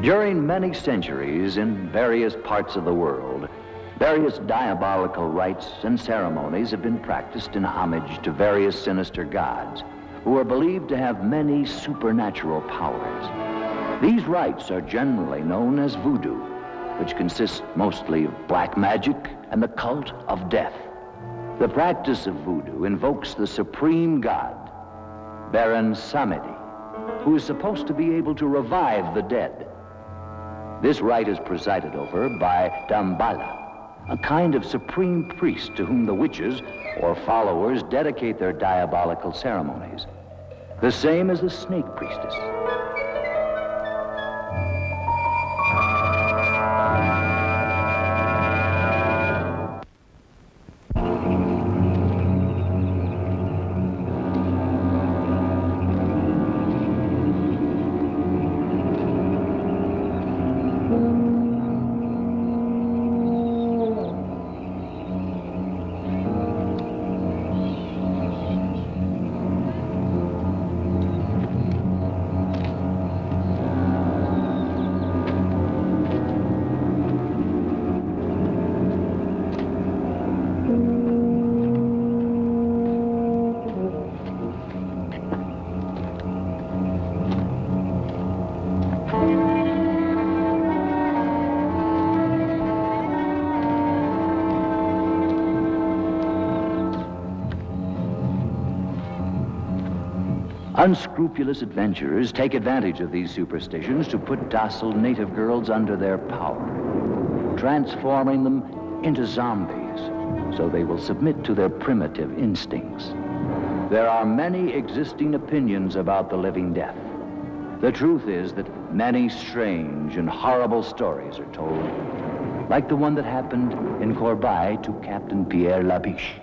During many centuries in various parts of the world, various diabolical rites and ceremonies have been practiced in homage to various sinister gods who are believed to have many supernatural powers. These rites are generally known as voodoo, which consists mostly of black magic and the cult of death. The practice of voodoo invokes the supreme god, Baron Samedi, who is supposed to be able to revive the dead. This rite is presided over by Damballah, a kind of supreme priest to whom the witches or followers dedicate their diabolical ceremonies, the same as the snake priestess. Unscrupulous adventurers take advantage of these superstitions to put docile native girls under their power, transforming them into zombies so they will submit to their primitive instincts. There are many existing opinions about the living death. The truth is that many strange and horrible stories are told, like the one that happened in Corbeil to Captain Pierre Labesch.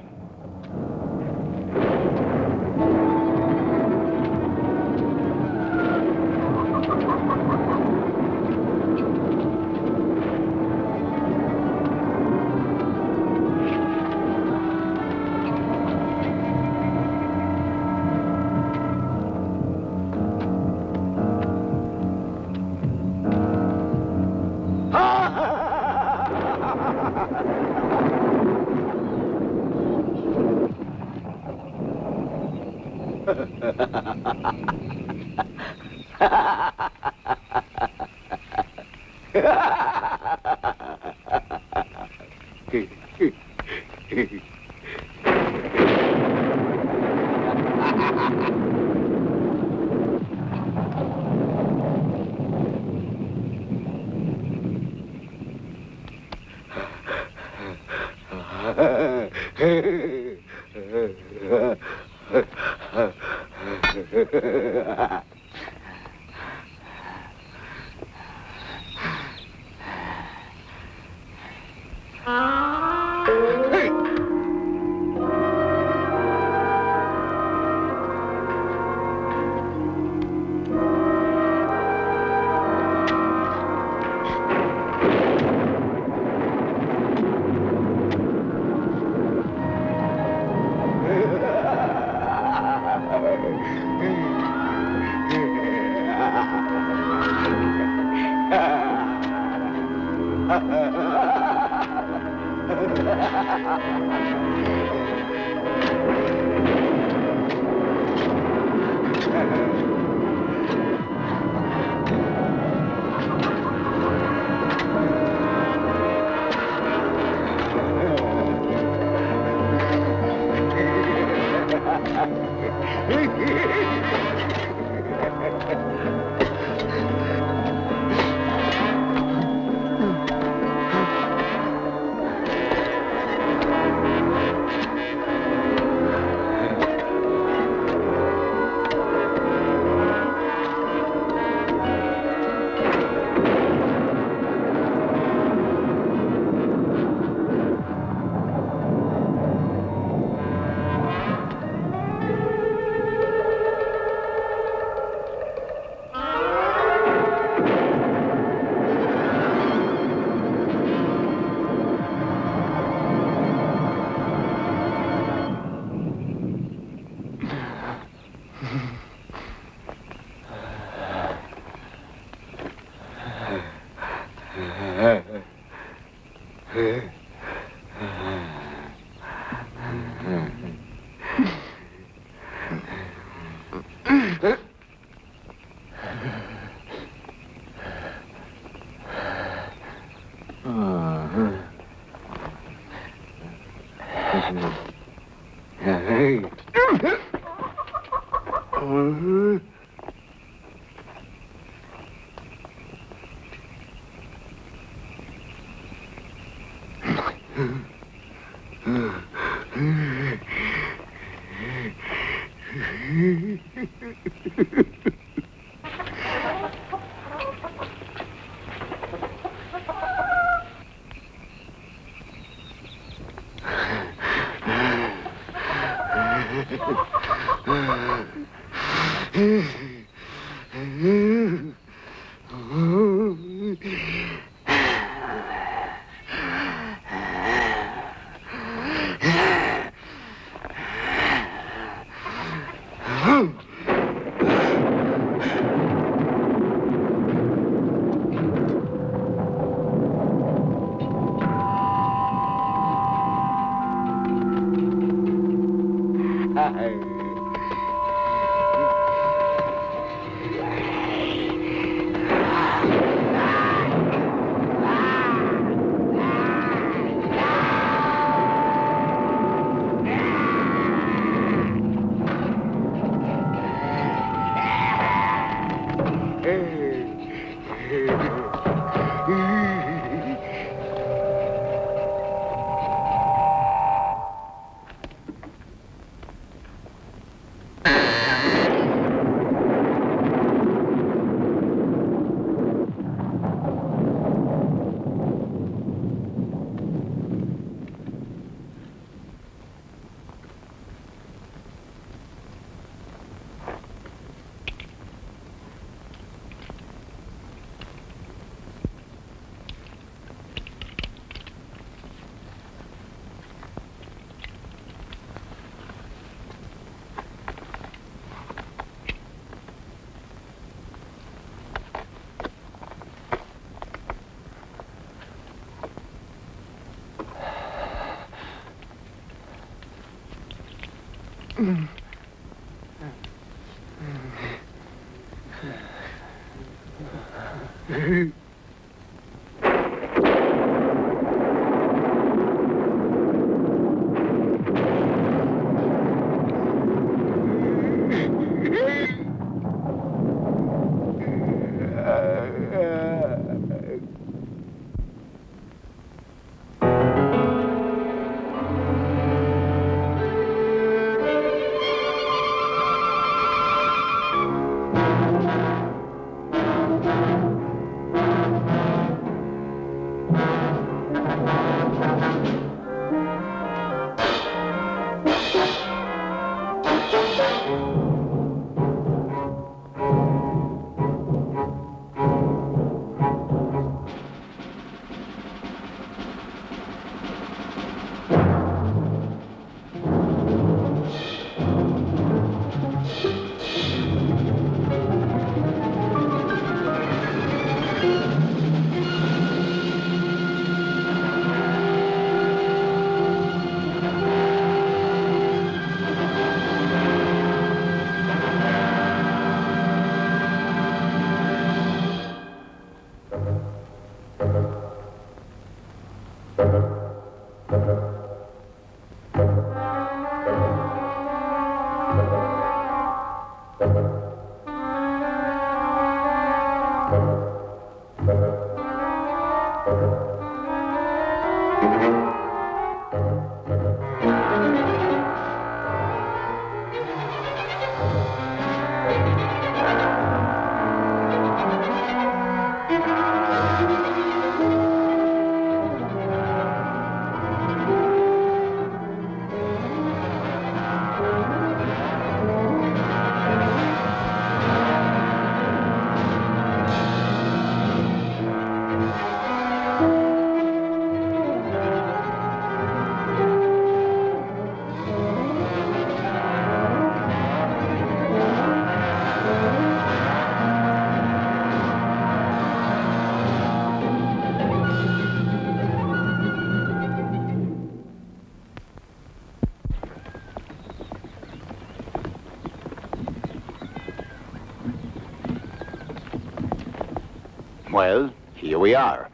Well, here we are.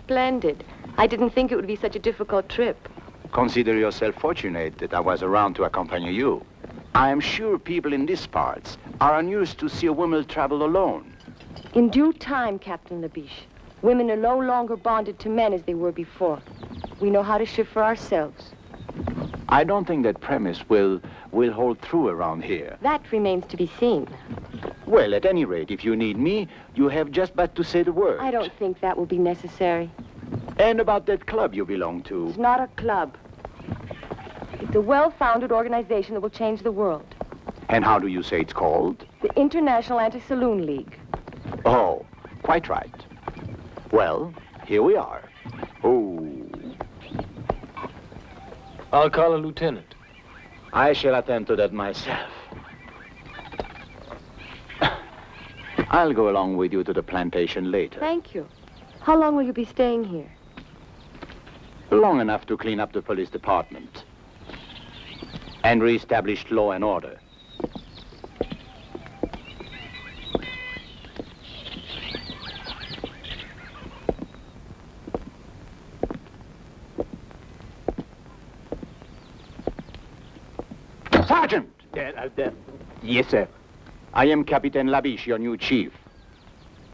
splendid. I didn't think it would be such a difficult trip. Consider yourself fortunate that I was around to accompany you. I am sure people in these parts are unused to see a woman travel alone. In due time, Captain Labesch, women are no longer bonded to men as they were before. We know how to shift for ourselves. I don't think that premise will hold true around here. That remains to be seen. Well, at any rate, if you need me, you have just but to say the word. I don't think that will be necessary. And about that club you belong to? It's not a club. It's a well-founded organization that will change the world. And how do you say it's called? The International Anti-Saloon League. Oh, quite right. Well, here we are. Oh. I'll call a lieutenant. I shall attend to that myself. I'll go along with you to the plantation later. Thank you. How long will you be staying here? Long enough to clean up the police department and reestablish law and order. Sergeant! Yes, sir. I am Captain Labesch, your new chief.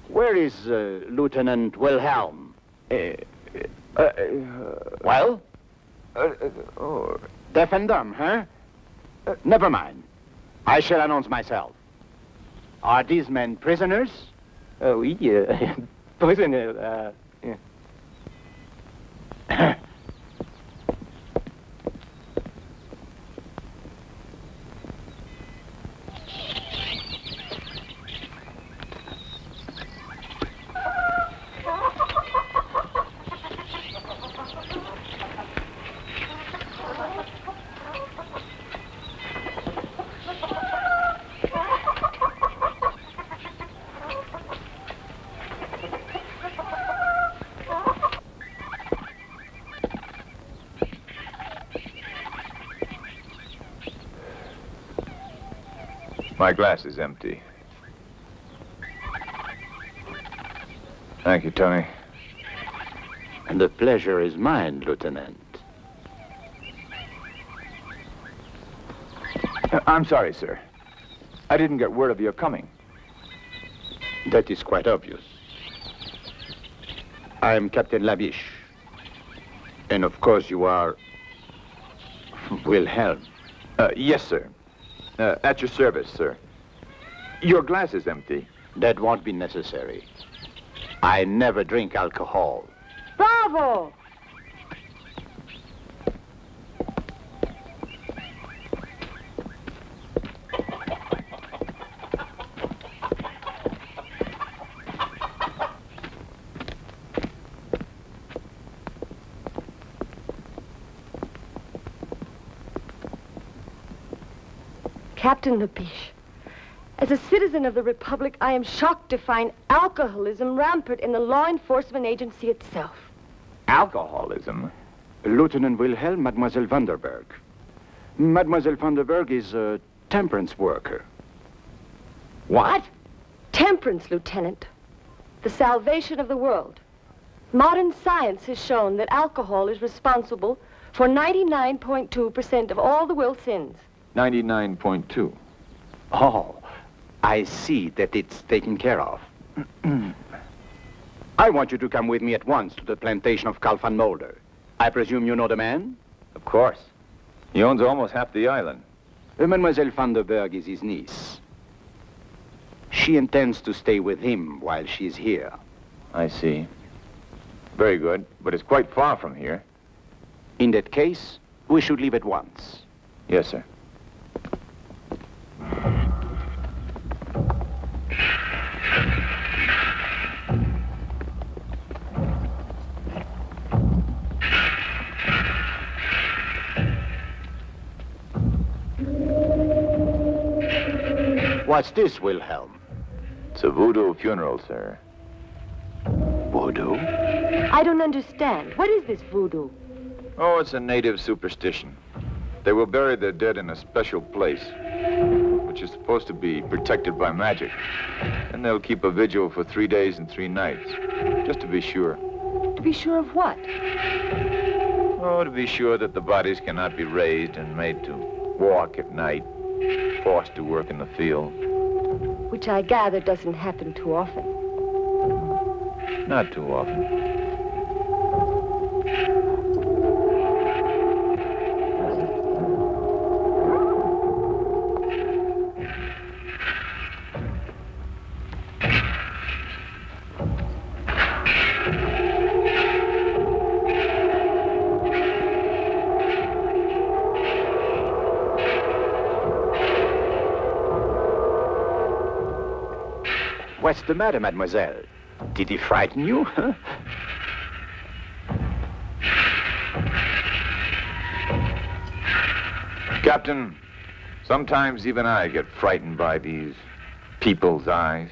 Where is Lieutenant Wilhelm? Well? Deaf and dumb, huh? Never mind. I shall announce myself. Are these men prisoners? Oui, prisoner, yeah. My glass is empty. Thank you, Tony. And the pleasure is mine, Lieutenant. I'm sorry, sir. I didn't get word of your coming. That is quite obvious. I am Captain Labesch. And of course you are Wilhelm. Yes, sir. At your service, sir. Your glass is empty. That won't be necessary. I never drink alcohol. Bravo! Captain Labesch, as a citizen of the Republic, I am shocked to find alcoholism rampant in the law enforcement agency itself. Alcoholism? Lieutenant Wilhelm, Mademoiselle Vanderberg. Mademoiselle Vanderberg is a temperance worker. What? Temperance, Lieutenant. The salvation of the world. Modern science has shown that alcohol is responsible for 99.2% of all the world's sins. 99.2. Oh, I see that it's taken care of. I want you to come with me at once to the plantation of Carl van Mulder. I presume you know the man? Of course. He owns almost half the island. Mademoiselle Vanderberg is his niece. She intends to stay with him while she's here. I see. Very good, but it's quite far from here. In that case, we should leave at once. Yes, sir. What's this, Wilhelm? It's a voodoo funeral, sir. Voodoo? I don't understand. What is this voodoo? Oh, it's a native superstition. They will bury their dead in a special place, which is supposed to be protected by magic. And they'll keep a vigil for 3 days and 3 nights, just to be sure. To be sure of what? Oh, to be sure that the bodies cannot be raised and made to walk at night, forced to work in the field. Which I gather doesn't happen too often. Not too often. What's the matter, mademoiselle? Did he frighten you? Captain, sometimes even I get frightened by these people's eyes.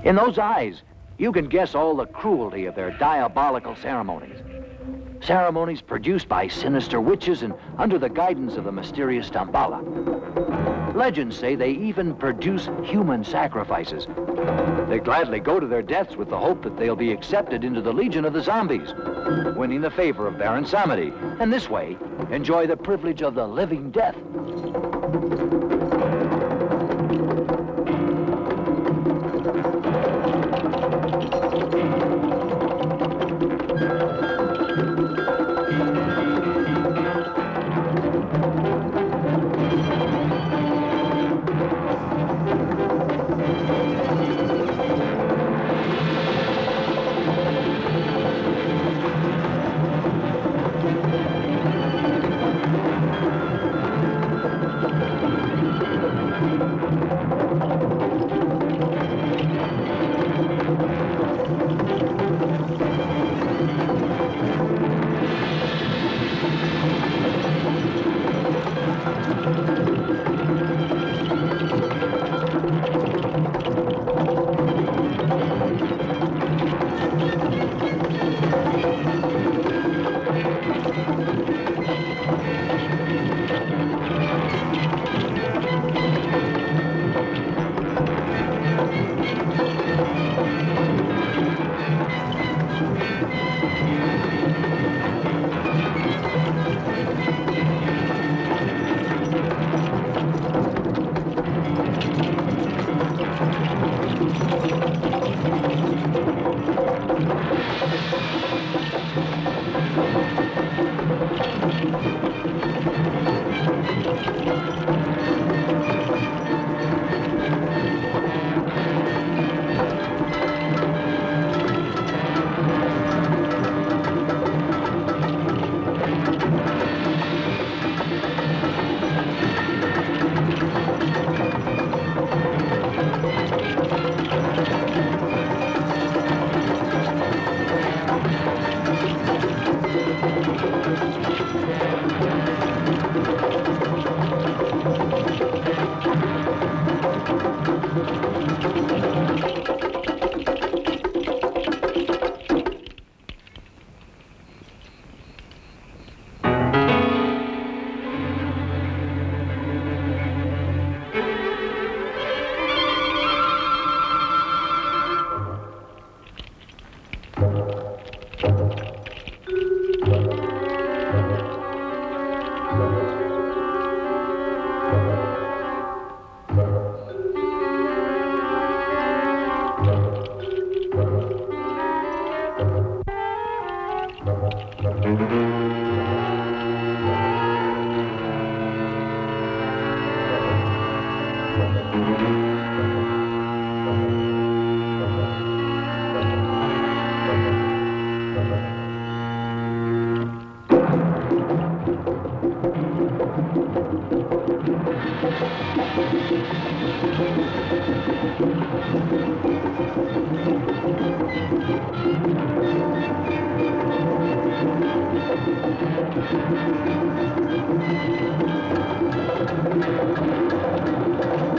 In those eyes, you can guess all the cruelty of their diabolical ceremonies. Ceremonies produced by sinister witches and under the guidance of the mysterious Damballah. Legends say they even produce human sacrifices. They gladly go to their deaths with the hope that they'll be accepted into the legion of the zombies, winning the favor of Baron Samedi, and this way enjoy the privilege of the living death.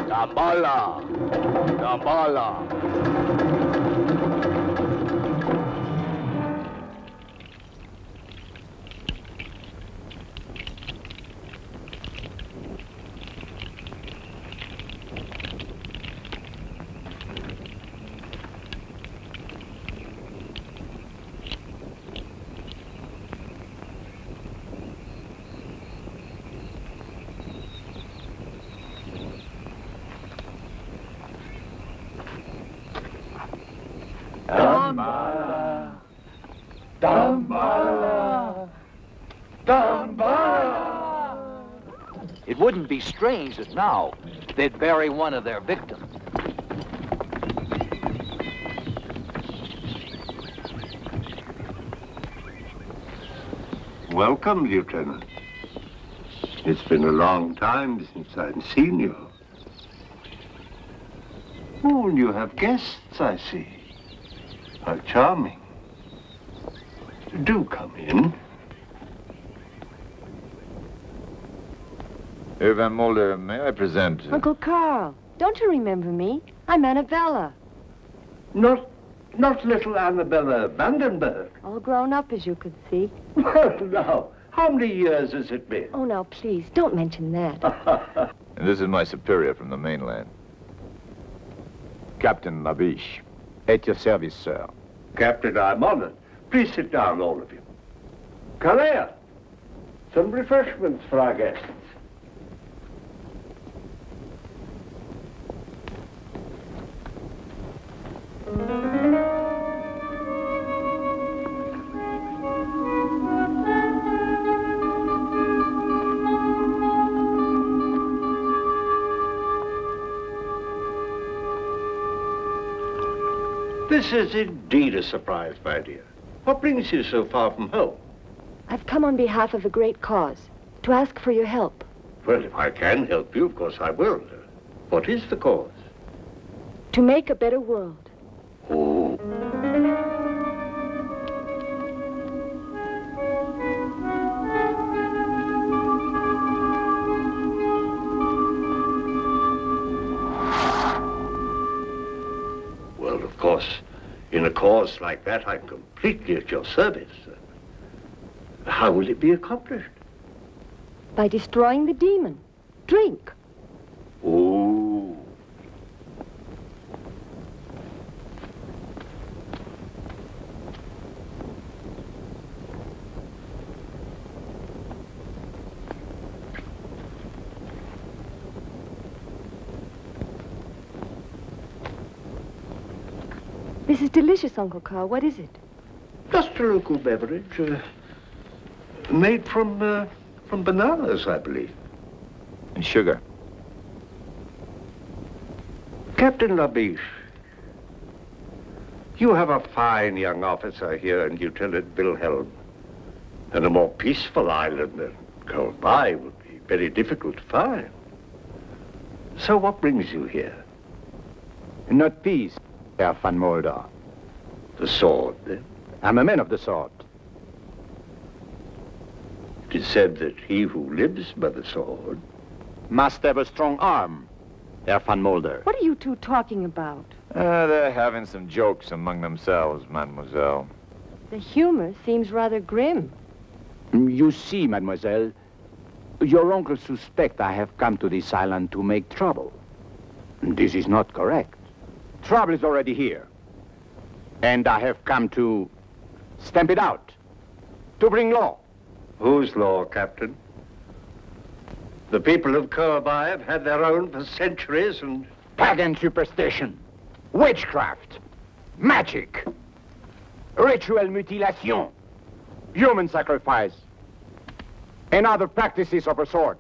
Damballah! Damballah! Damballah, Damballah, Damballah. It wouldn't be strange that now they'd bury one of their victims. Welcome, Lieutenant. It's been a long time since I've seen you. Oh, and you have guests, I see. How charming. Do come in. Herr Van Mulder, may I present... Uncle Carl, don't you remember me? I'm Annabella. Not little Annabella Vandenberg. All grown up, as you could see. Well, now, how many years has it been? Oh, now, please, don't mention that. And this is my superior from the mainland. Captain Labesch. At your service, sir. Captain, I'm honored. Please sit down, all of you. Kalea, some refreshments for our guests. This is indeed a surprise, my dear. What brings you so far from home? I've come on behalf of a great cause, to ask for your help. Well, if I can help you, of course I will. What is the cause? To make a better world. Oh. Well, of course, in a cause like that, I'm completely at your service. How will it be accomplished? By destroying the demon. Drink. Oh. This is delicious, Uncle Carl. What is it? Just a local beverage, made from bananas, I believe. And sugar. Captain Labesch, you have a fine young officer here in Lieutenant Wilhelm, and a more peaceful island than Kolbai would be very difficult to find. So what brings you here? Not peace, Herr Van Mulder. The sword, then? I'm a man of the sword. It is said that he who lives by the sword Must have a strong arm, Herr Van Mulder. What are you two talking about? They're having some jokes among themselves, mademoiselle. The humor seems rather grim. You see, mademoiselle, your uncle suspects I have come to this island to make trouble. This is not correct. Trouble is already here. And I have come to stamp it out, to bring law. Whose law, Captain? The people of Kolbai have had their own for centuries, and... Pagan superstition, witchcraft, magic, ritual mutilation, human sacrifice, and other practices of a sort,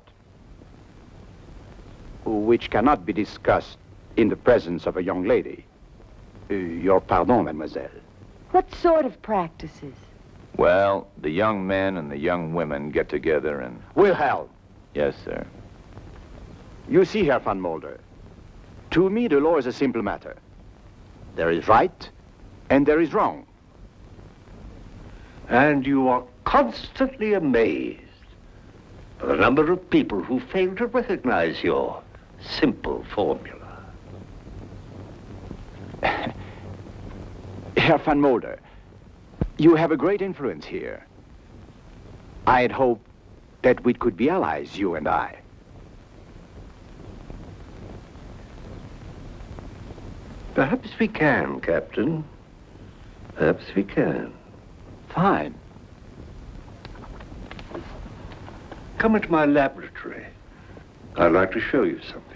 which cannot be discussed in the presence of a young lady. Your pardon, mademoiselle. What sort of practices? Well, the young men and the young women get together and... Wilhelm, Yes, sir. you see, Herr Van Mulder, to me the law is a simple matter. There is right and there is wrong. And you are constantly amazed by the number of people who fail to recognize your simple formula. Herr Van Mulder, you have a great influence here. I had hoped that we could be allies, you and I. Perhaps we can, Captain. Perhaps we can. Fine. Come into my laboratory. I'd like to show you something.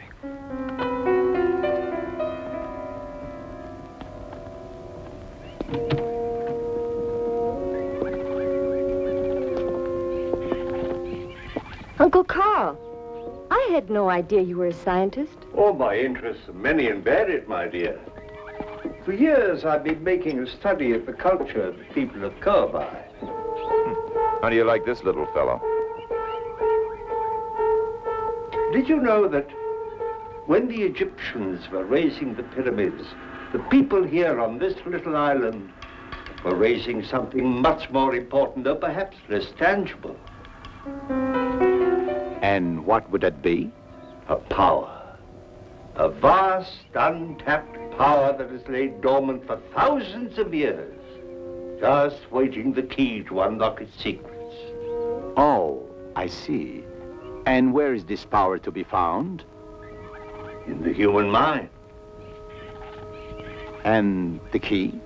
Uncle Carl, I had no idea you were a scientist. Oh, my interests are many and varied, my dear. For years, I've been making a study of the culture of the people of Kirby. How do you like this little fellow? Did you know that when the Egyptians were raising the pyramids, the people here on this little island were raising something much more important, or perhaps less tangible? And what would it be? A power. A vast, untapped power that has laid dormant for thousands of years, just waiting the key to unlock its secrets. Oh, I see. And where is this power to be found? In the human mind. And the key?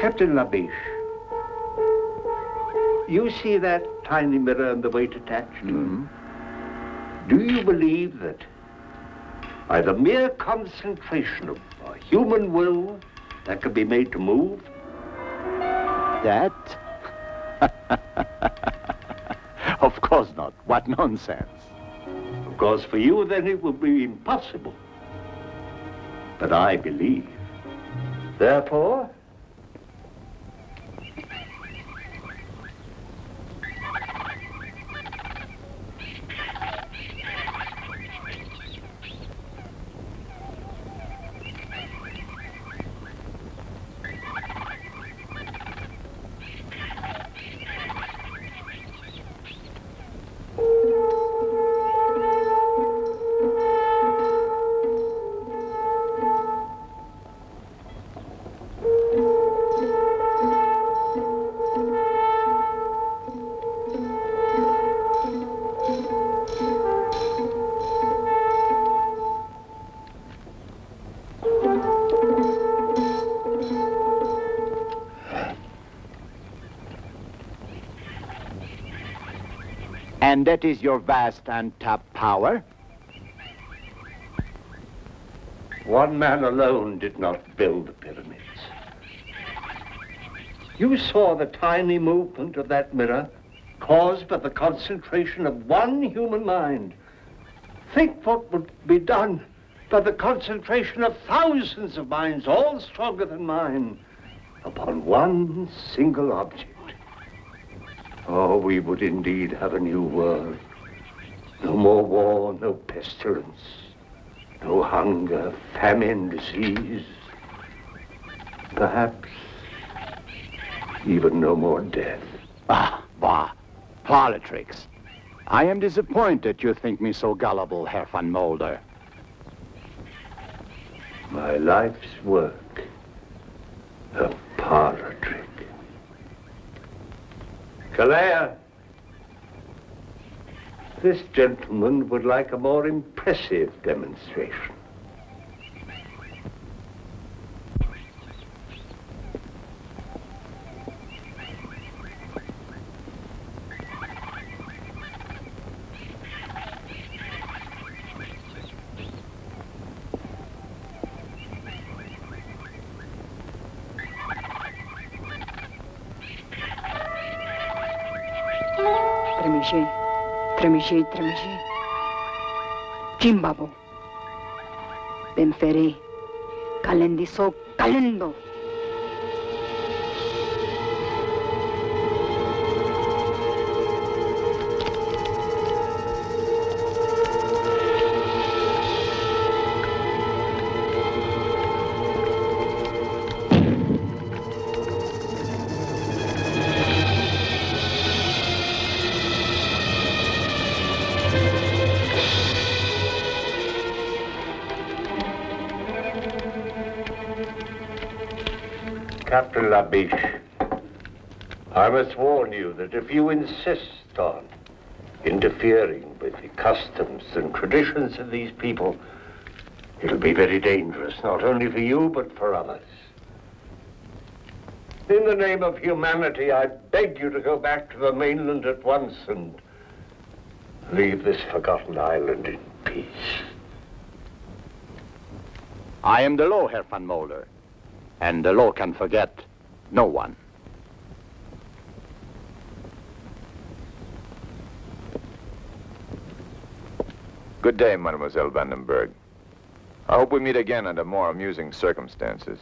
Captain Labesch, you see that tiny mirror and the weight attached to it? Do you believe that by the mere concentration of a human will that can be made to move? That? Of course not. What nonsense. Of course, for you, then it would be impossible. But I believe. Therefore, And that is your vast untapped power? one man alone did not build the pyramids. You saw the tiny movement of that mirror caused by the concentration of one human mind. Think what would be done by the concentration of thousands of minds, all stronger than mine, upon one single object. Oh, we would indeed have a new world. No more war, no pestilence, no hunger, famine, disease. Perhaps even no more death. Bah, politics. I am disappointed you think me so gullible, Herr van Mulder. My life's work, a parlor trick. Calais, this gentleman would like a more impressive demonstration. Tremigé. Jimbabo. Benfere. Calendiso calendo. Captain Labesch, I must warn you that if you insist on interfering with the customs and traditions of these people, it'll be very dangerous, not only for you, but for others. In the name of humanity, I beg you to go back to the mainland at once and leave this forgotten island in peace. I am the law, Herr van Mulder. And the law can forget no one. Good day, Mademoiselle Vandenberg. I hope we meet again under more amusing circumstances.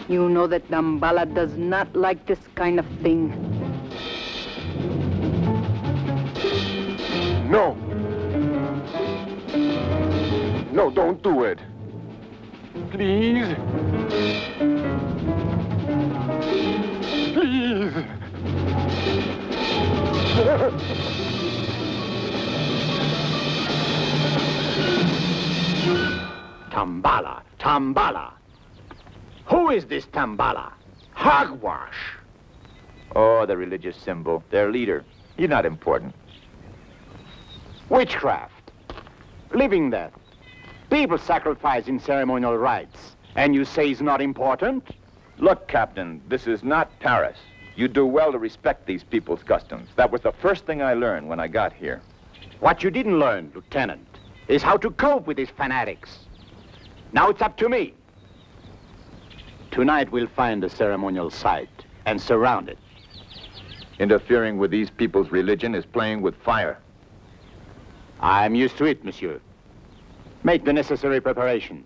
You know that Damballah does not like this kind of thing. No. No, don't do it. Please. Please. Damballah, Damballah. Who is this Damballah? Hogwash. Oh, the religious symbol. Their leader. You're not important. Witchcraft. Living death. People sacrifice in ceremonial rites. And you say it's not important? Look, Captain, this is not Paris. You do well to respect these people's customs. That was the first thing I learned when I got here. What you didn't learn, Lieutenant, is how to cope with these fanatics. Now it's up to me. Tonight we'll find a ceremonial site and surround it. Interfering with these people's religion is playing with fire. I'm used to it, monsieur. Make the necessary preparations.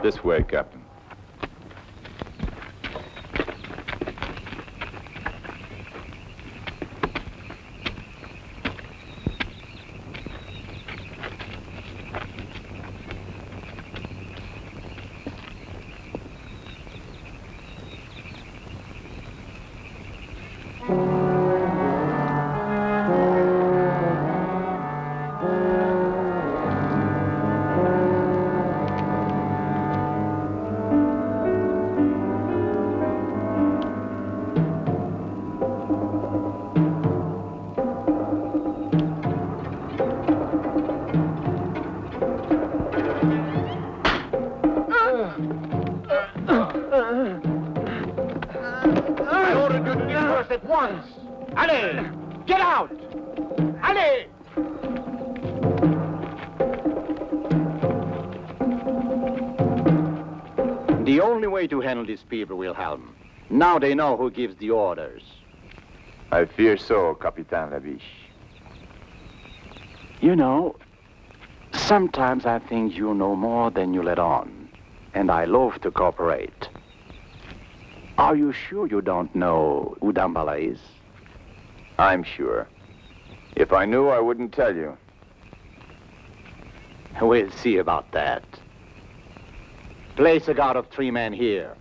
This way, Captain. I ordered you to disperse at once. Allez, get out! Allez! The only way to handle these people, Wilhelm. Now they know who gives the orders. I fear so, Capitan Labesch. You know, sometimes I think you know more than you let on, and I love to cooperate. Are you sure you don't know who Damballah is? I'm sure. If I knew, I wouldn't tell you. We'll see about that. Place a guard of 3 men here.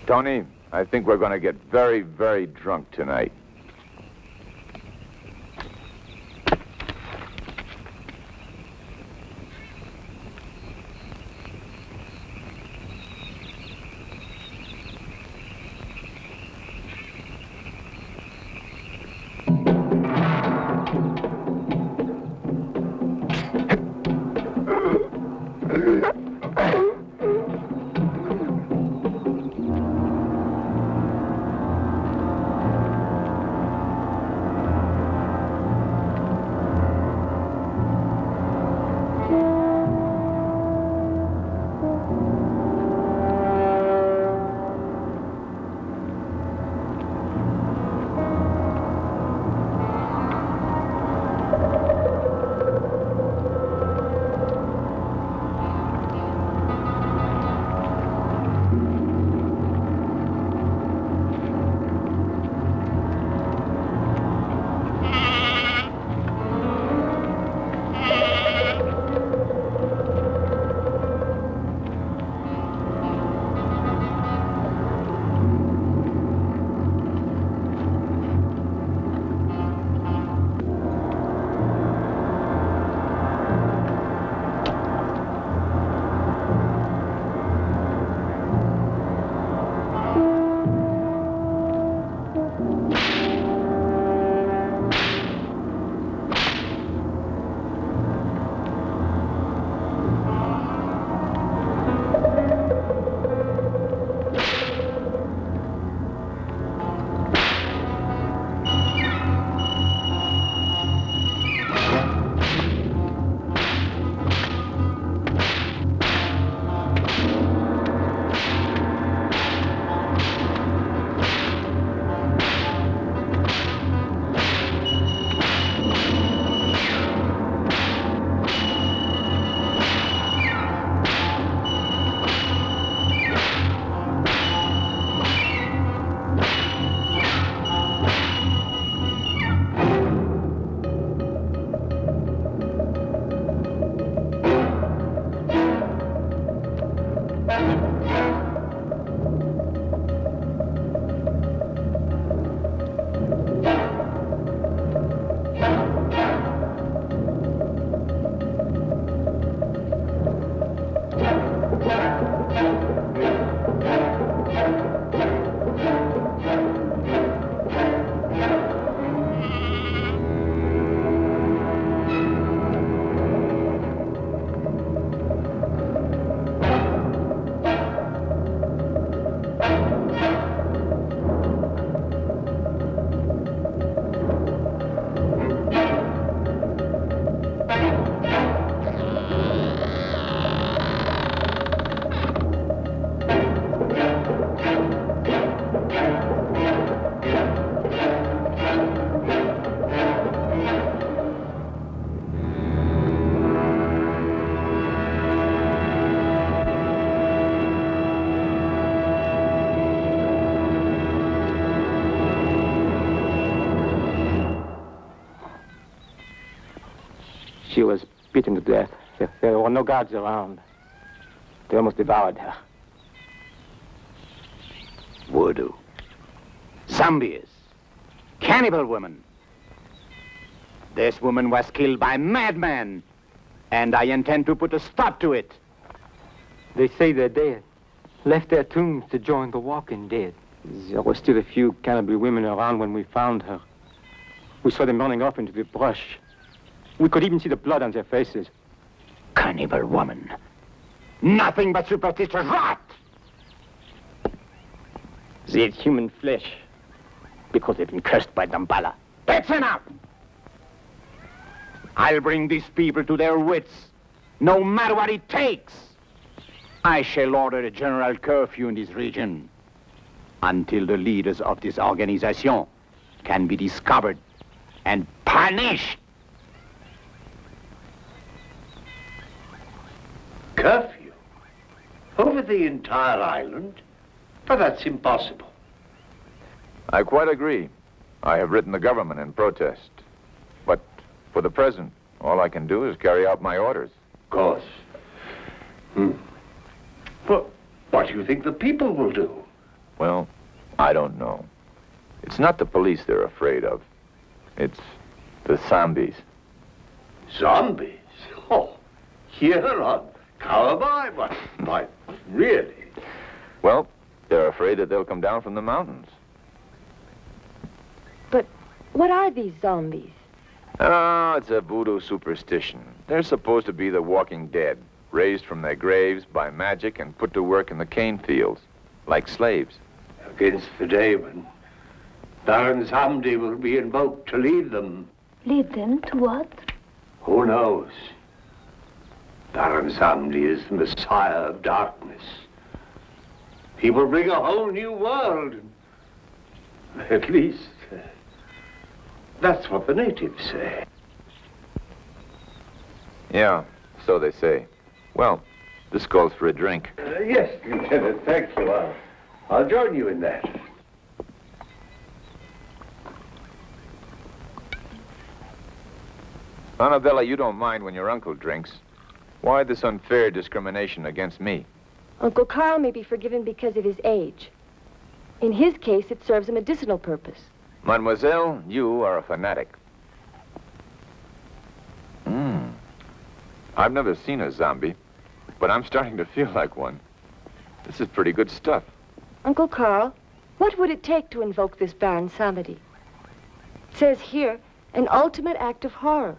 Tony, I think we're going to get very, very drunk tonight. She was beaten to death. There were no guards around. They almost devoured her. Voodoo. Zombies. Cannibal woman. This woman was killed by madmen, and I intend to put a stop to it. They say they're dead. Left their tombs to join the walking dead. There were still a few cannibal women around when we found her. We saw them running off into the brush. We could even see the blood on their faces. Cannibal woman. Nothing but superstitious rot! They ate human flesh because they've been cursed by Damballah. That's enough! I'll bring these people to their wits, no matter what it takes. I shall order a general curfew in this region until the leaders of this organization can be discovered and punished. Curfew? Over the entire island? But that's impossible. I quite agree. I have written the government in protest. But for the present, all I can do is carry out my orders. Of course. Well, what do you think the people will do? Well, I don't know. It's not the police they're afraid of. It's the zombies. Zombies? Oh, here on Cowboy? Why, really? Well, they're afraid that they'll come down from the mountains. But what are these zombies? Oh, it's a voodoo superstition. They're supposed to be the walking dead, raised from their graves by magic and put to work in the cane fields, like slaves. Against the day when Baron Samdi will be invoked to lead them. Lead them to what? Who knows? Baron Samdi is the Messiah of darkness. He will bring a whole new world. At least, that's what the natives say. Yeah, so they say. Well, this calls for a drink. Yes, Lieutenant, thank you. I'll join you in that. Annabella, you don't mind when your uncle drinks. Why this unfair discrimination against me? Uncle Carl may be forgiven because of his age. In his case, it serves a medicinal purpose. Mademoiselle, you are a fanatic. I've never seen a zombie, but I'm starting to feel like one. This is pretty good stuff. Uncle Carl, what would it take to invoke this Baron Samedi? It says here, an ultimate act of horror.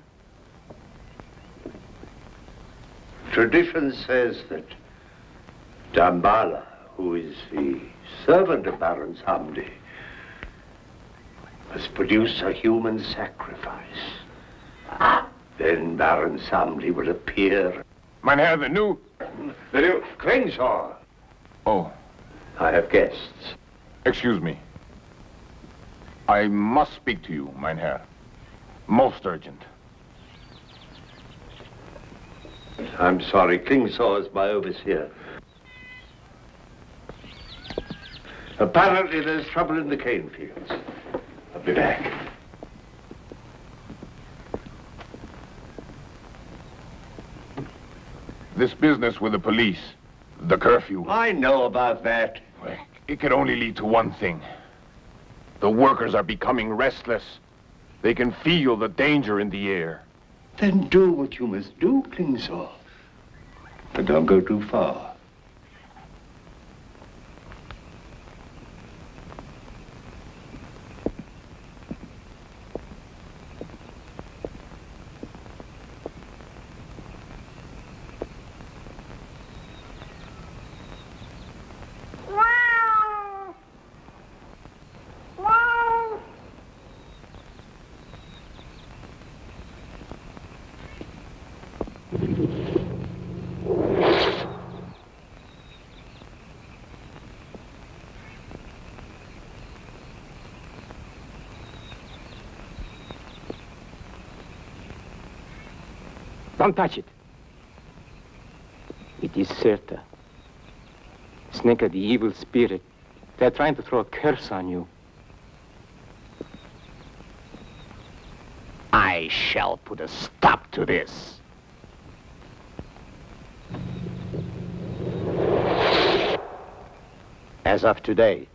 Tradition says that Damballah, who is the servant of Baron Samdi, must produce a human sacrifice. Then Baron Samdi will appear. Mein Herr, the new Crenshaw. Oh, I have guests. excuse me. I must speak to you, mein Herr. Most urgent. I'm sorry, Klingsaw is my overseer. Apparently there's trouble in the cane fields. I'll be back. This business with the police, the curfew, I know about that. it could only lead to one thing. The workers are becoming restless. They can feel the danger in the air. Then do what you must do, Klingsaw. But don't go too far. Don't touch it. It is Serta. Sneka, the evil spirit. They're trying to throw a curse on you. I shall put a stop to this. As of today,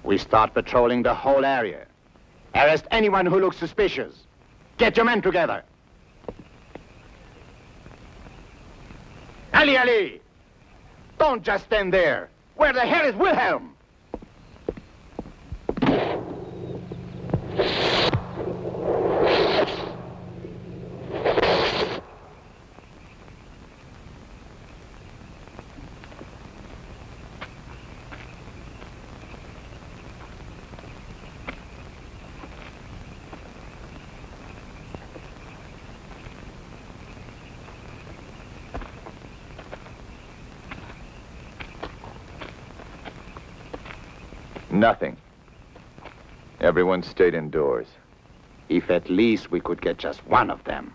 we start patrolling the whole area. Arrest anyone who looks suspicious. Get your men together. Ali! Don't just stand there. Where the hell is Wilhelm? Nothing. Everyone stayed indoors. If at least we could get just one of them.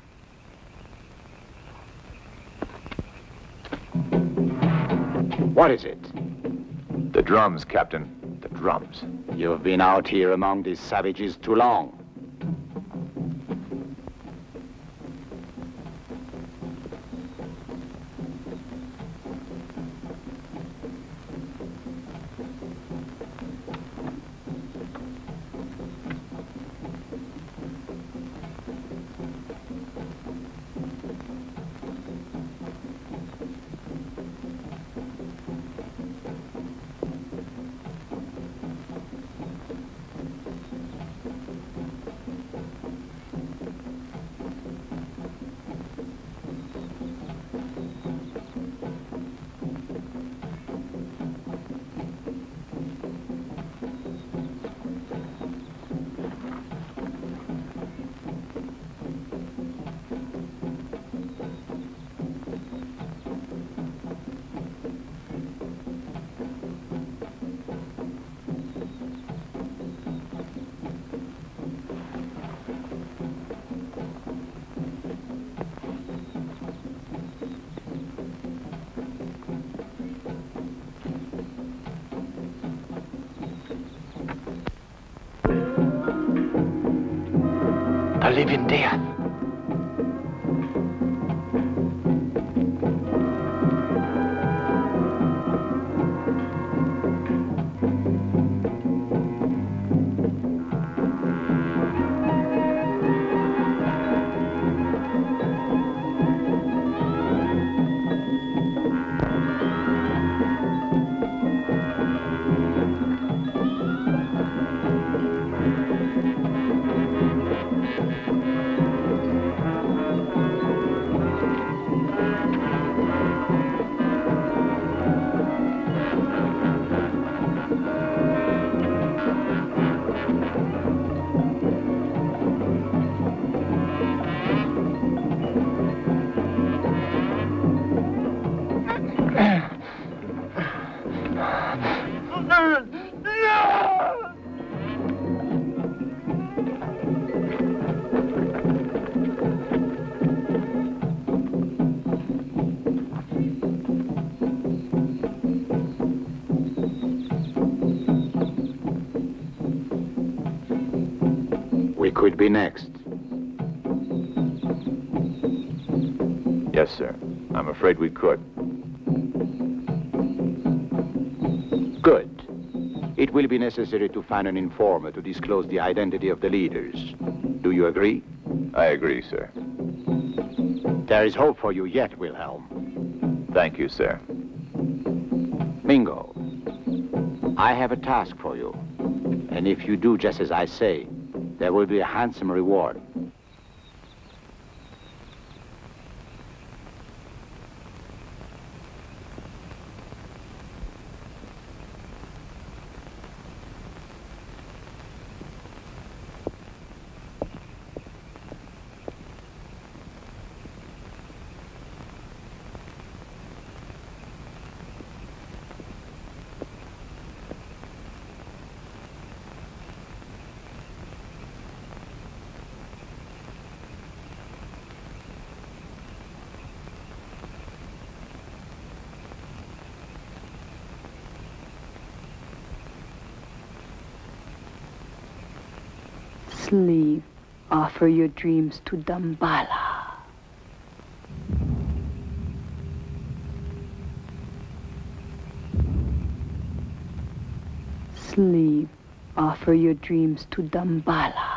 What is it? The drums, Captain. The drums. You've been out here among these savages too long. living death. We could be next. Yes, sir. I'm afraid we could. Good. It will be necessary to find an informer to disclose the identity of the leaders. Do you agree? I agree, sir. There is hope for you yet, Wilhelm. Thank you, sir. Mingo, I have a task for you. And if you do just as I say, there will be a handsome reward. Sleep. Offer your dreams to Damballah. Sleep. Offer your dreams to Damballah.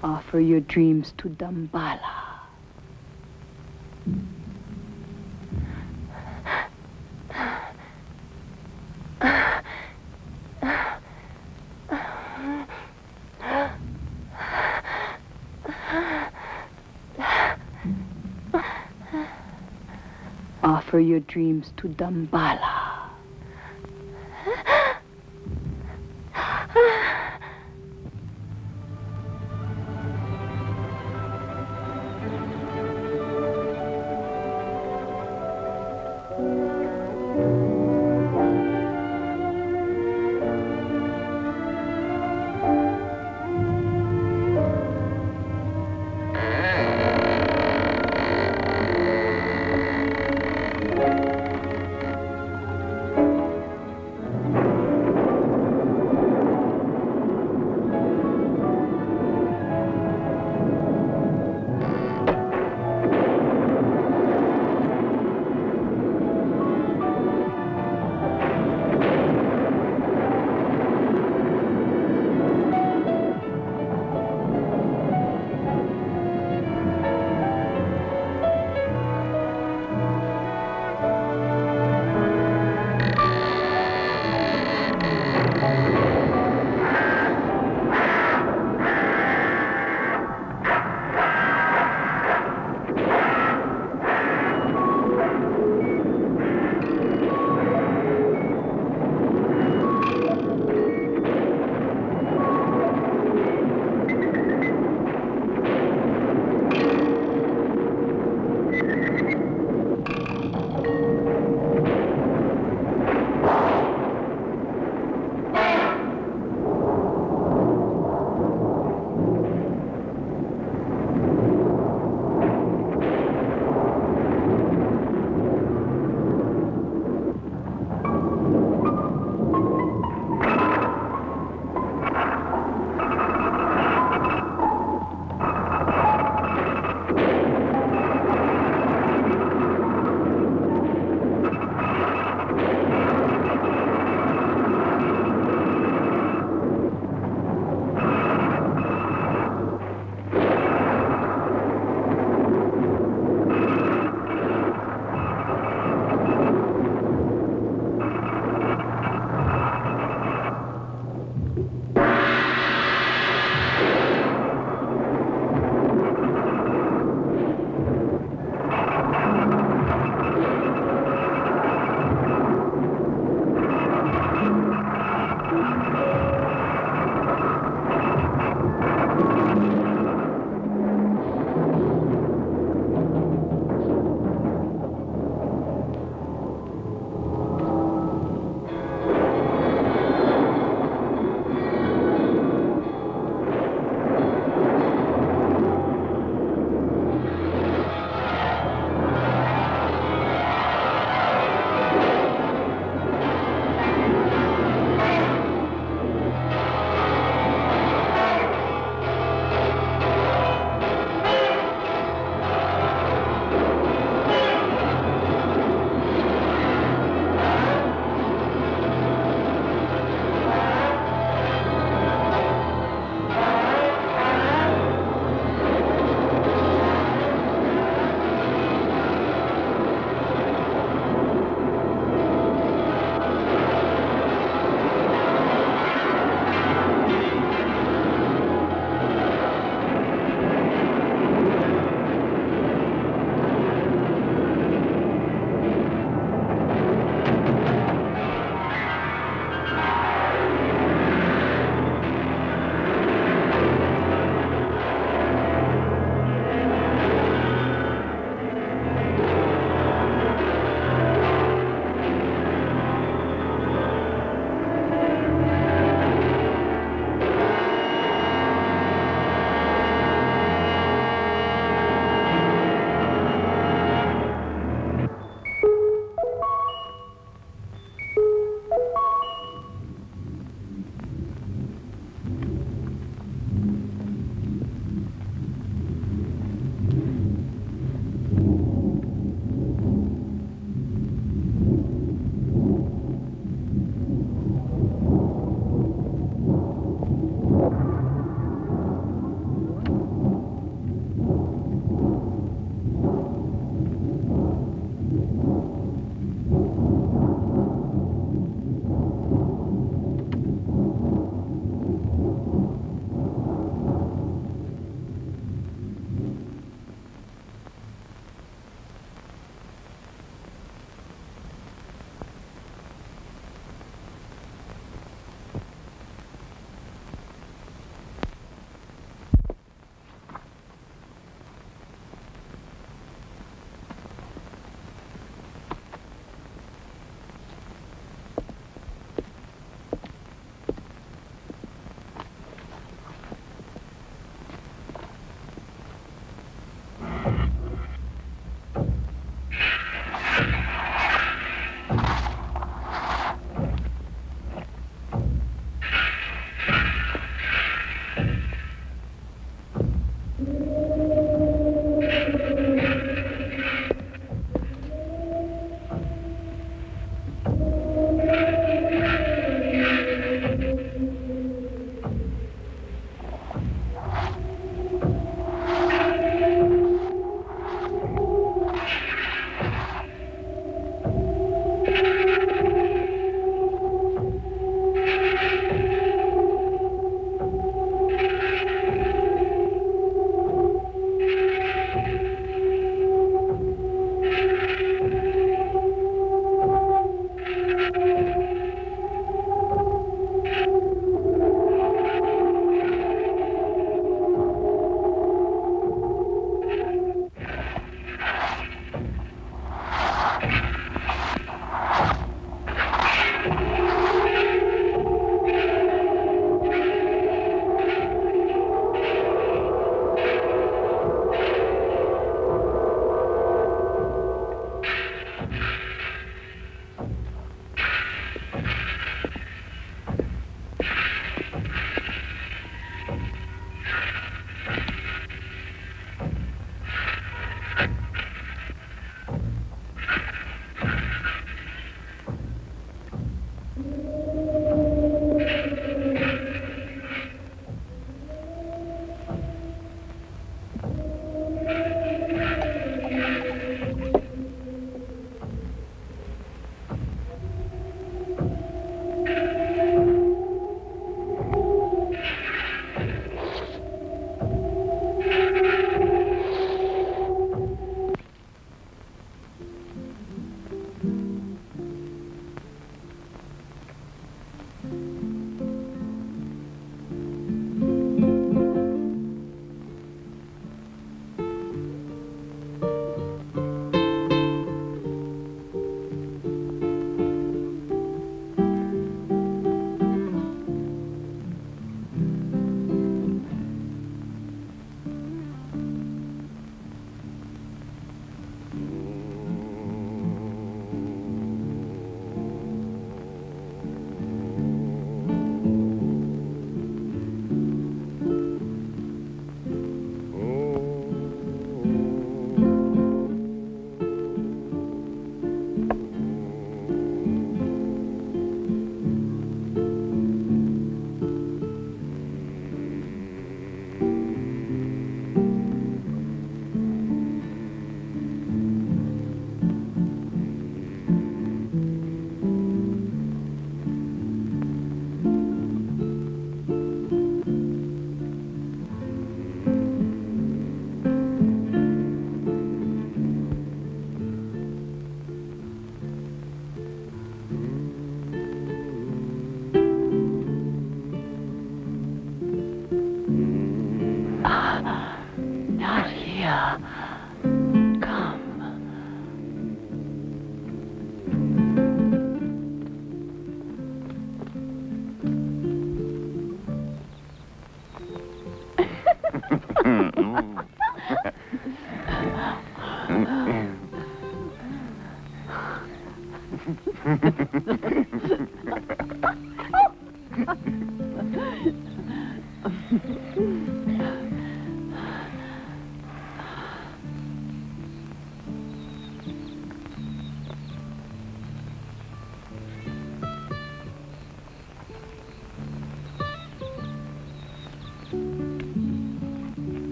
Offer your dreams to Damballah. Offer your dreams to Damballah.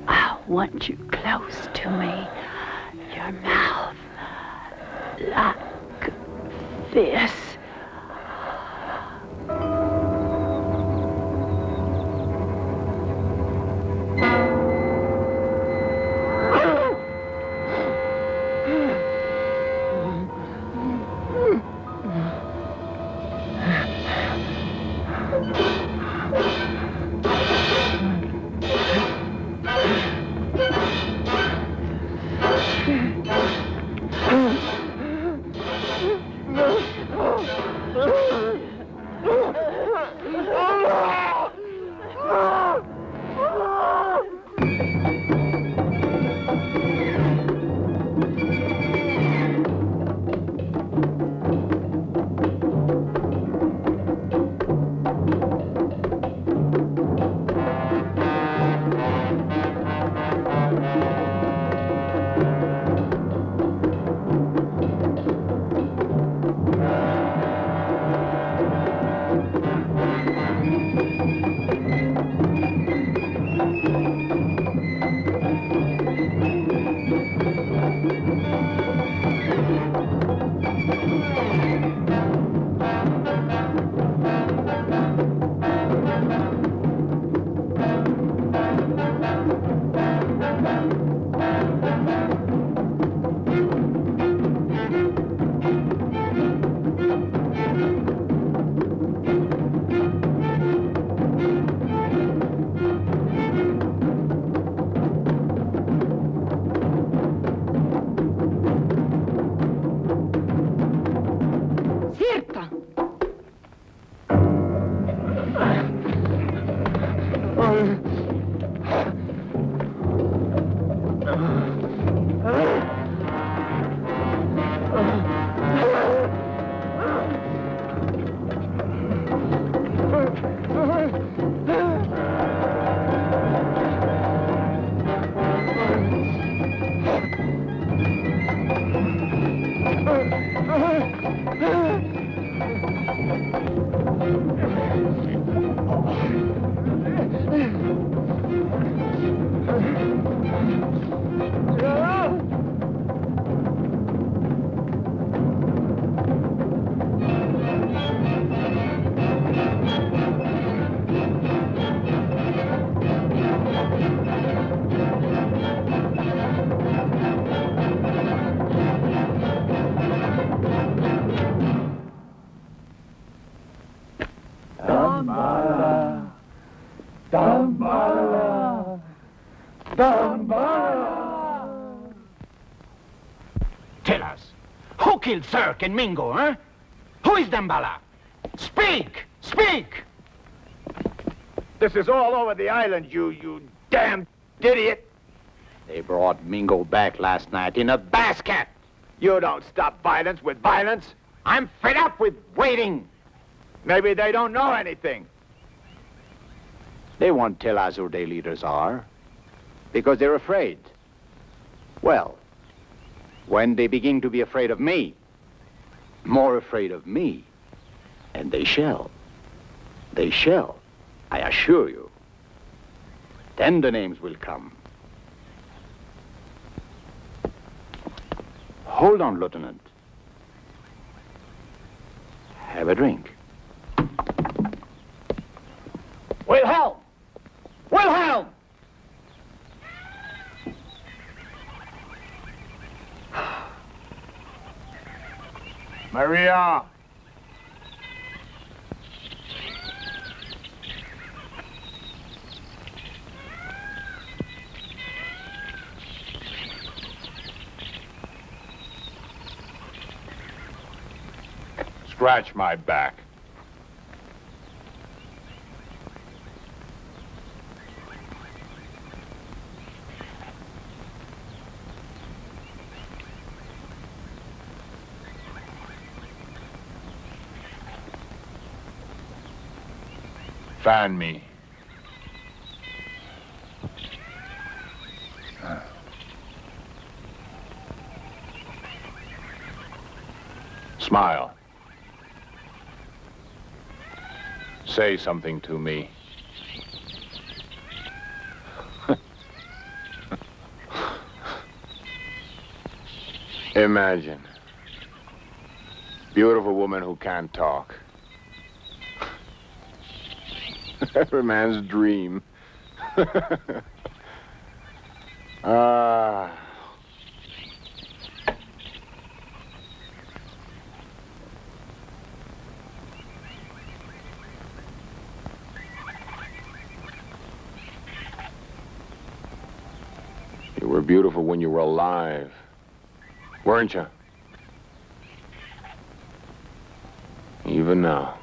I want you close to me. Your mouth like this. Entra. Damballah! Damballah! Damballah! Tell us, who killed Cirque and Mingo, huh? Who is Damballah? Speak! Speak! This is all over the island, you damn idiot! They brought Mingo back last night in a basket. You don't stop violence with violence. I'm fed up with waiting. Maybe they don't know anything. They won't tell us who their leaders are, because they're afraid. Well, when they begin to be afraid of me, more afraid of me, and they shall, I assure you, then the names will come. Hold on, Lieutenant. Have a drink. Wilhelm! Wilhelm! Maria! Scratch my back. Fan me. Smile. Say something to me. Imagine. Beautiful woman who can't talk. Every man's dream. Ah. You were beautiful when you were alive, weren't you? Even now,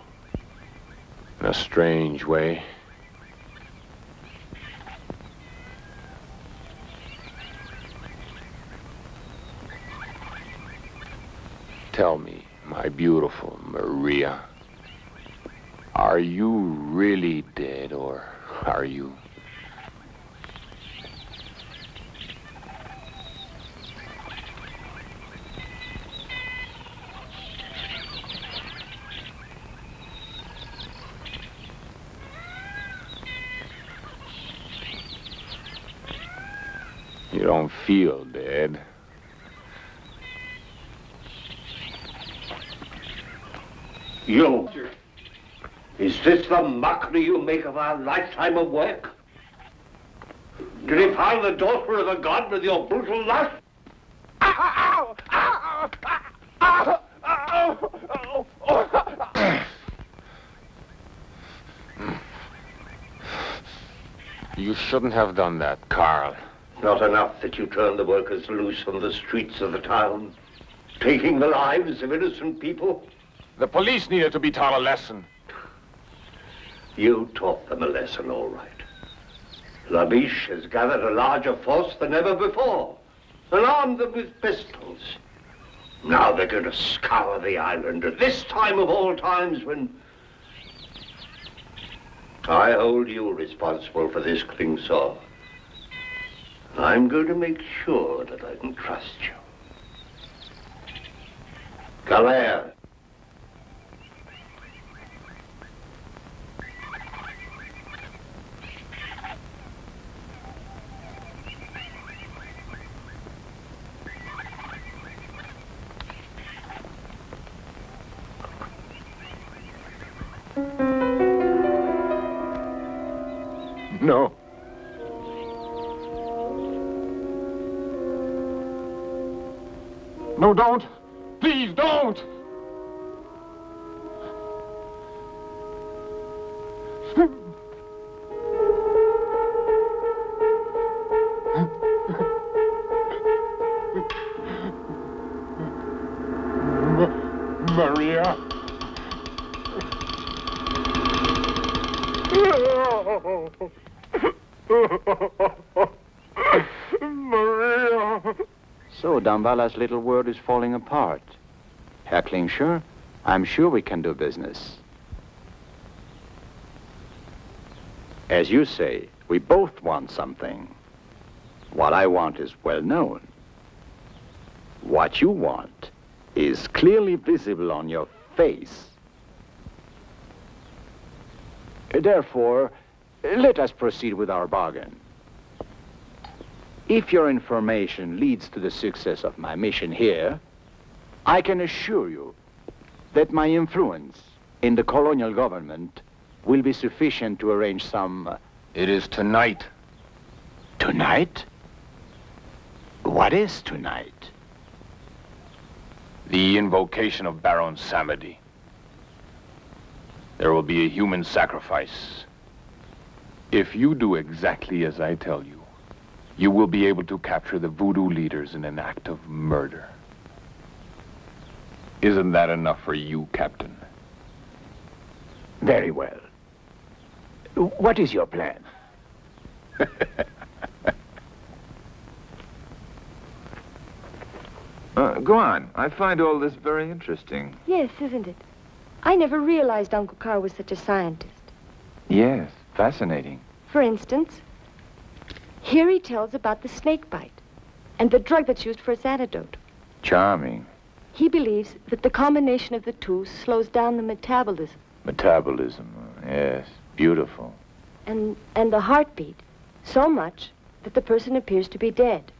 in a strange way. Tell me, my beautiful Maria, are you really dead, or are you? You don't feel dead. You! Is this the mockery you make of our lifetime of work? To defile the daughter of a god with your brutal lust? Ow! Ow! Ow! Ow! Ow! Ow! You shouldn't have done that, Carl. Not enough that you turned the workers loose on the streets of the town, taking the lives of innocent people? The police needed to be taught a lesson. You taught them a lesson, all right. Labesch has gathered a larger force than ever before and armed them with pistols. Now they're going to scour the island at this time of all times when I hold you responsible for this king's sword. I'm going to make sure that I can trust you. Calais. No. No, don't. Please, don't. Maria. Maria. So Damballah's little world is falling apart. Herr Klingscher, I'm sure we can do business. As you say, we both want something. What I want is well known. What you want is clearly visible on your face. Therefore, let us proceed with our bargain. If your information leads to the success of my mission here, I can assure you that my influence in the colonial government will be sufficient to arrange some... It is tonight. Tonight? What is tonight? The invocation of Baron Samedi. There will be a human sacrifice. If you do exactly as I tell you, you will be able to capture the voodoo leaders in an act of murder. Isn't that enough for you, Captain? Very well. What is your plan? Go on. I find all this very interesting. Yes, isn't it? I never realized Uncle Carl was such a scientist. Yes, fascinating. For instance, here he tells about the snake bite and the drug that's used for its antidote. Charming. He believes that the combination of the two slows down the metabolism. Metabolism, yes, beautiful. And the heartbeat, so much that the person appears to be dead.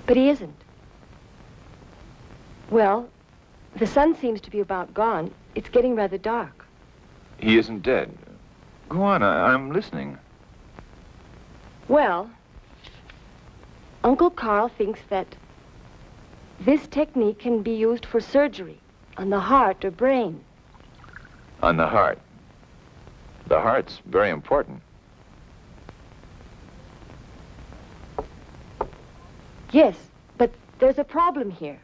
But he isn't. Well, the sun seems to be about gone. It's getting rather dark. He isn't dead. Go on, I'm listening. Well, Uncle Carl thinks that this technique can be used for surgery on the heart or brain. On the heart. The heart's very important. Yes, but there's a problem here.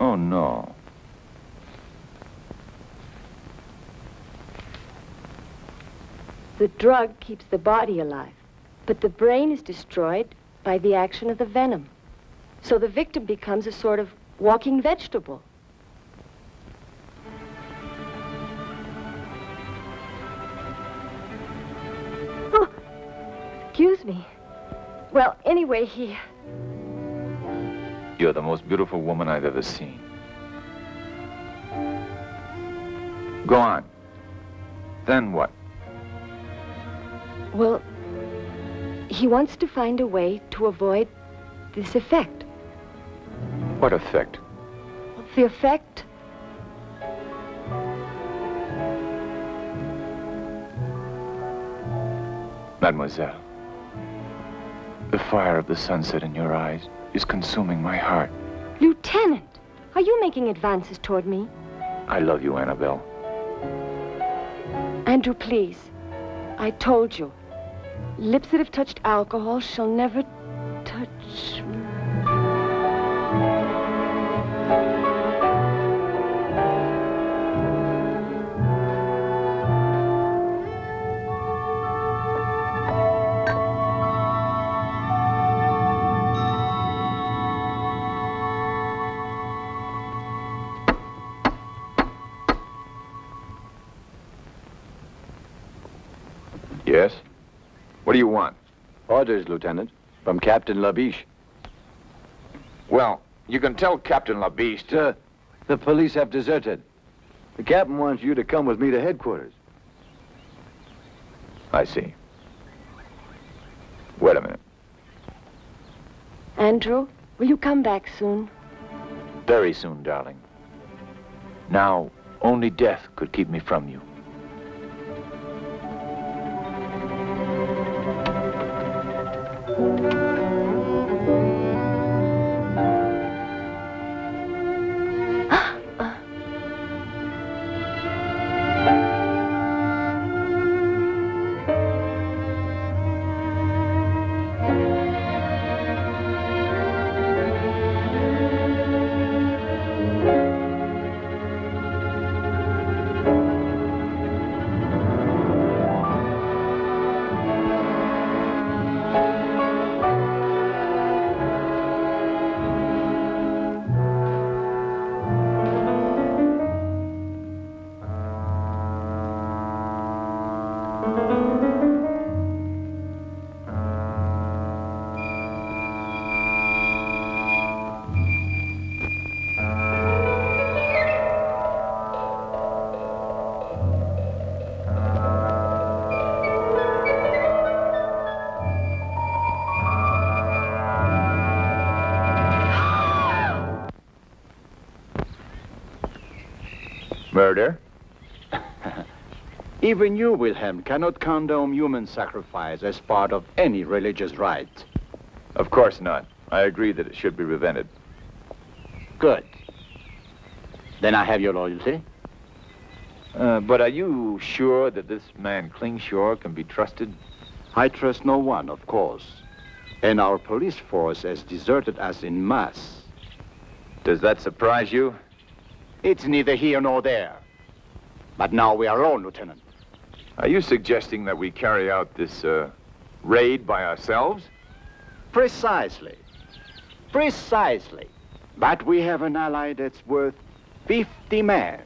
Oh, no. The drug keeps the body alive, but the brain is destroyed by the action of the venom. So the victim becomes a sort of walking vegetable. Oh, excuse me. Well, anyway, he... You're the most beautiful woman I've ever seen. Go on. Then what? Well, he wants to find a way to avoid this effect. What effect? The effect... Mademoiselle, the fire of the sunset in your eyes is consuming my heart. Lieutenant, are you making advances toward me? I love you, Annabelle. Andrew, please. I told you. Lips that have touched alcohol shall never touch... Yes? What do you want? Orders, Lieutenant, from Captain Labesch. Well, you can tell Captain Labesch to... Sir, the police have deserted. The captain wants you to come with me to headquarters. I see. Wait a minute. Andrew, will you come back soon? Very soon, darling. Now, only death could keep me from you. Murder? Even you, Wilhelm, cannot condone human sacrifice as part of any religious rite. Of course not. I agree that it should be prevented. Good. Then I have your loyalty. But are you sure that this man Klingshore can be trusted? I trust no one, of course. And our police force has deserted us en masse. Does that surprise you? It's neither here nor there. But now we are alone, Lieutenant. Are you suggesting that we carry out this, raid by ourselves? Precisely. Precisely. But we have an ally that's worth 50 men.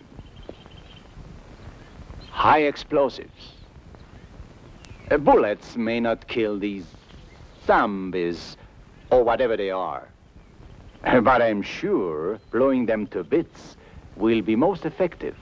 High explosives. Bullets may not kill these zombies, or whatever they are. But I'm sure blowing them to bits will be most effective.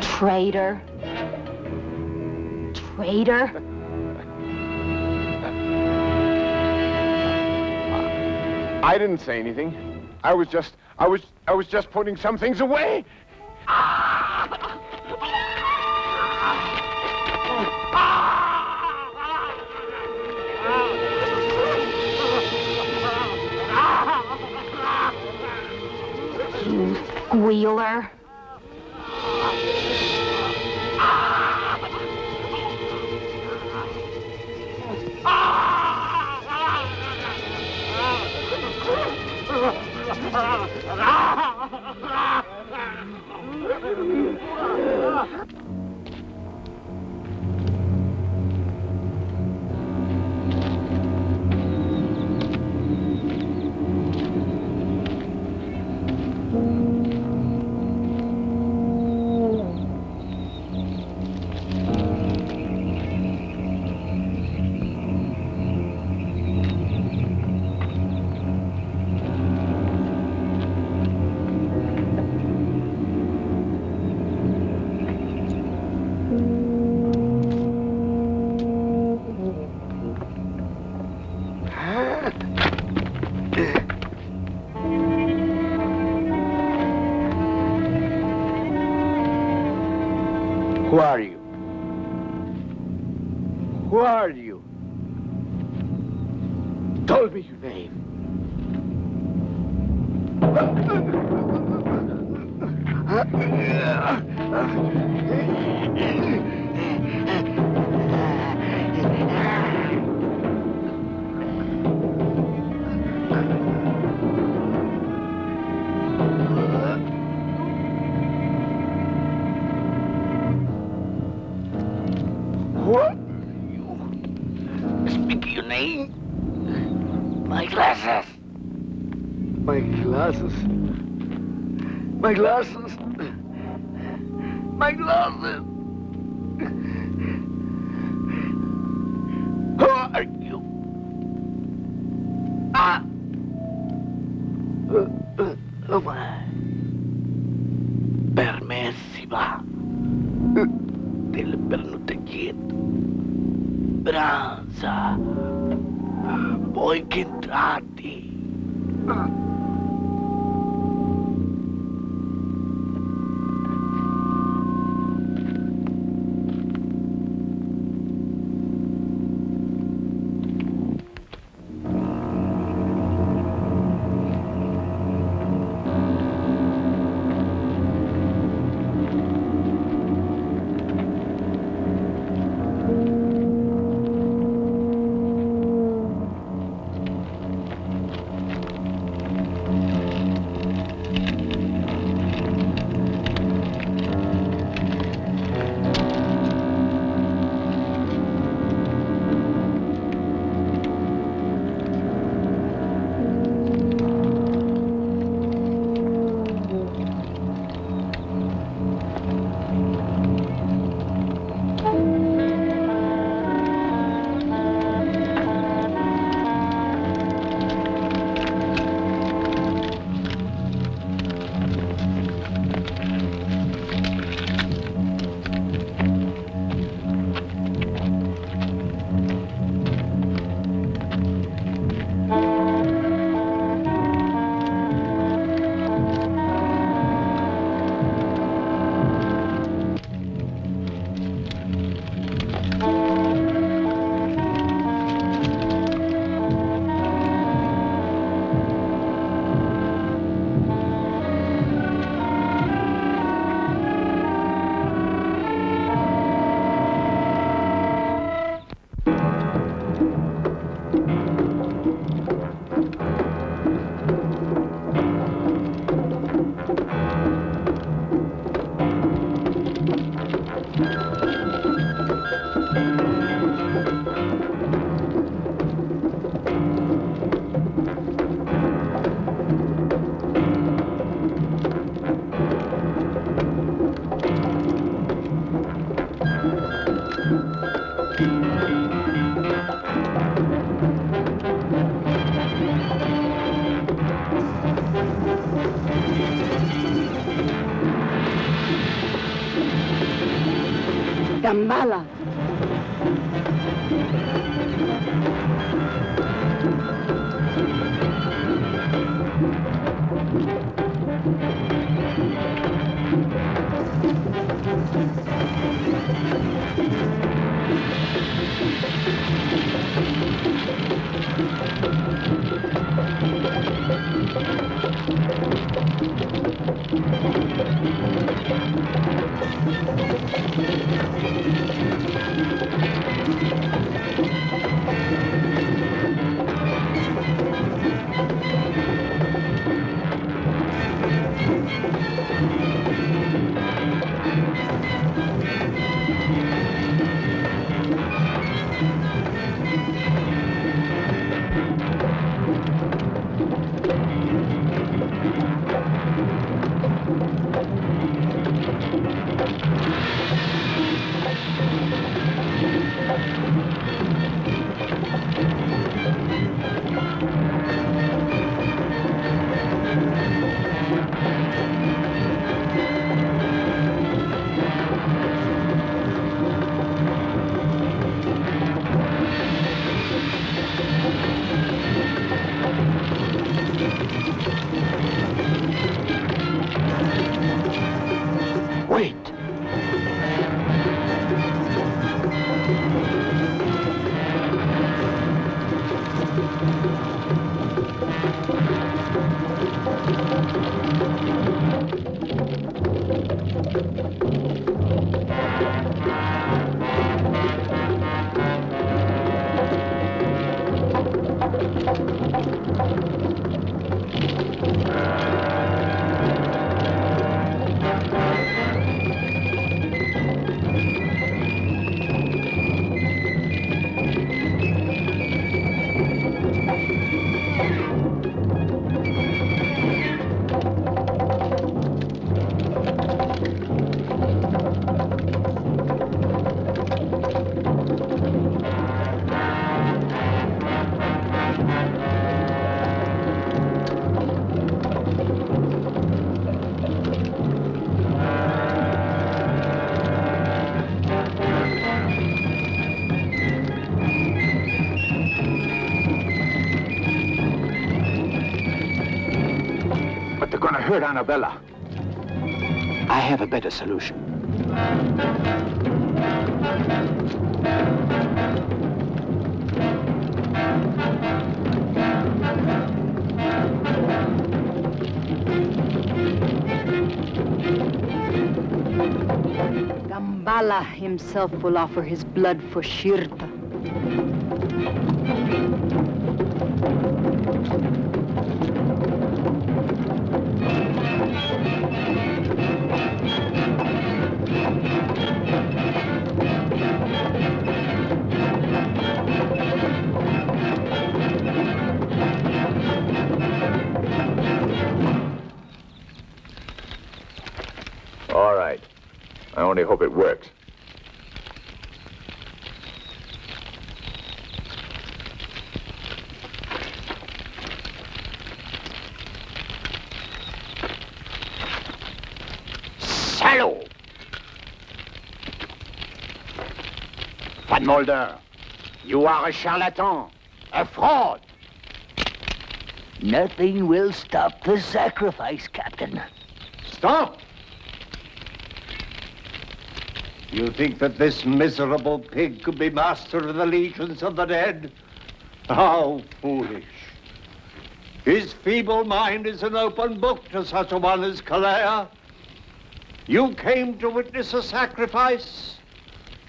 Traitor. Traitor. I didn't say anything. I was just putting some things away. Wheeler. Who are you? Who are you? Tell me your name. What? Speak your name. My glasses. My glasses. My glasses. My glasses. Who are you? Ah. Permessiva del pernutegit. Branza. Poi che entrati. Damballah. heard Annabella. I have a better solution. Damballah himself will offer his blood for Shirta. All right. I only hope it works. Salaud! Van Mulder, you are a charlatan, a fraud. Nothing will stop the sacrifice, Captain. Stop! You think that this miserable pig could be master of the legions of the dead? How foolish. His feeble mind is an open book to such a one as Calais. You came to witness a sacrifice,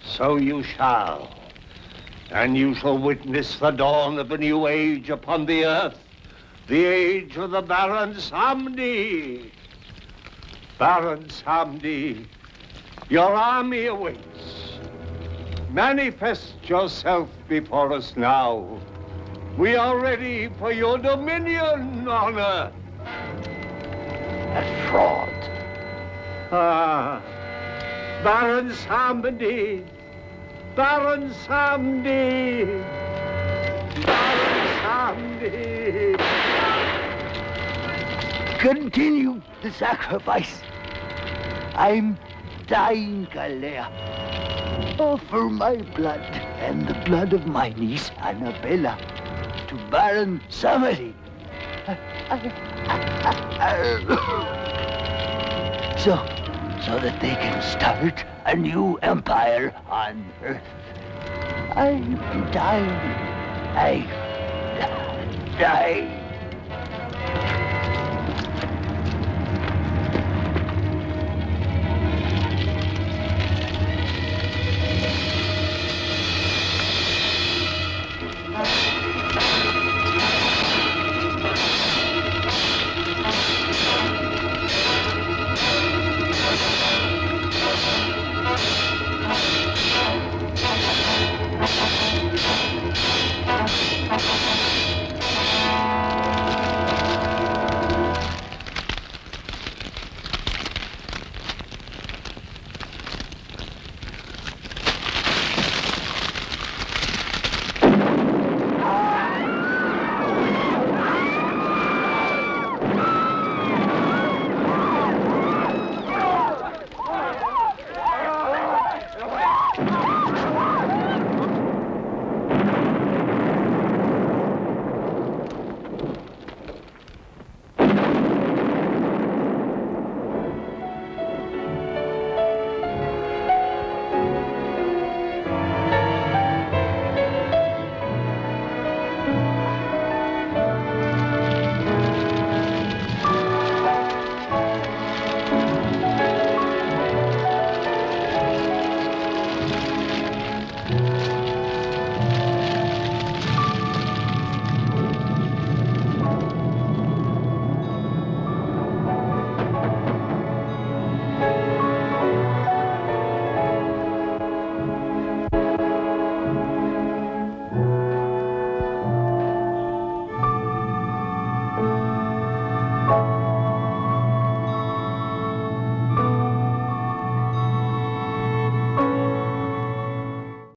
so you shall. And you shall witness the dawn of a new age upon the earth, the age of the Baron Samedi. Baron Samedi, your army awaits. Manifest yourself before us now. We are ready for your dominion on earth. A fraud. Ah, Baron Samedi, Baron Samedi, Baron Samedi. Continue the sacrifice. I'm dying, Calais. Offer my blood and the blood of my niece, Annabella, to Baron Samedi. So that they can start a new empire on Earth. I'm dying. I'm dying.